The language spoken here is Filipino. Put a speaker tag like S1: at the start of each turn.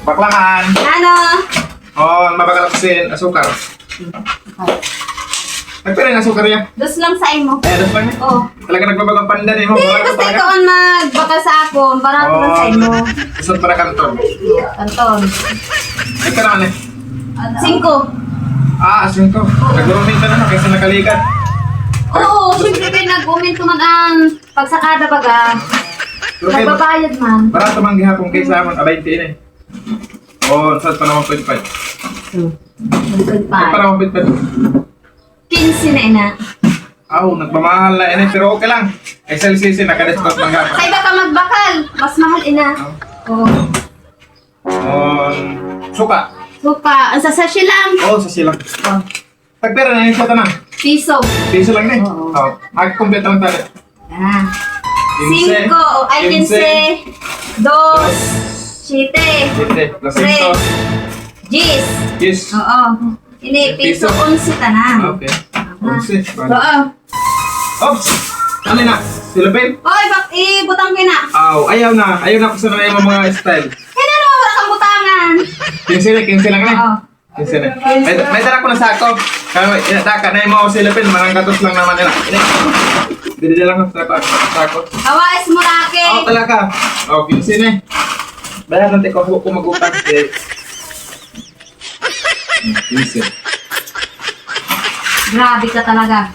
S1: Baklangan.
S2: Ano?
S1: Oh, mabagalasin asukar. Nagpira yung asukar niya.
S2: Dos lang sa imo.
S1: Das lang niya.
S2: Oh.
S1: Talaga nagbabagang pandan eh mo.
S2: Hindi, basta ikaw ang magbaka sa ako. Barato lang sa imo.
S1: Isot para kanton.
S2: Kanton.
S1: Ay ka naman eh.
S2: 5.
S1: Asin ko. Nag-rominta na kaysa nakalikat.
S2: Oo, syempre kayo nag-comment ko man ang pagsakada baga.
S1: Pero kayo,
S2: Nagbabayad man.
S1: barato mang gihapon kayo sa amon. 20 eh. Oh, saan pa naman 1.5? Ay, para 1.5.
S2: 15 na ina.
S1: Aw, nagmamahal na eh. Pero okay lang. SLCC, naka-discount lang gapon.
S2: Kaya baka magbakal. Mas mahal ina. Oo.
S1: Suka.
S2: Suka. Ang sasasya lang.
S1: Oh, sa silang.
S2: Oh.
S1: Tagpera na yung sa tanang.
S2: Piso.
S1: Piso lang eh.
S2: Oo.
S1: Oh, mag-complete lang tayo.
S2: Ah.
S1: 15.
S2: 5. Ay, 15. 2. 7.
S1: 7 plus 5.
S2: Gis.
S1: Yes.
S2: Oo. Ini piso 11 tanan.
S1: Okay. 11.
S2: Oo.
S1: Oops! Ano na? Silapin?
S2: Oy, ibutang ko na.
S1: Aw, ayaw na. Ayaw na ko sa yung mga style.
S2: Kaya na wala kang butangan.
S1: 15 lang na.
S2: Oo.
S1: 15 na. May dala ko na sako. Kaya inataka na yung mga silapin. Mga gatos lang naman nila. Bili lang ako sa sako.
S2: Hawais mo rake.
S1: Oo, talaga. Oh, 15 na. Bayaran natin ko mag-utang. 15.
S2: Grabe ka talaga.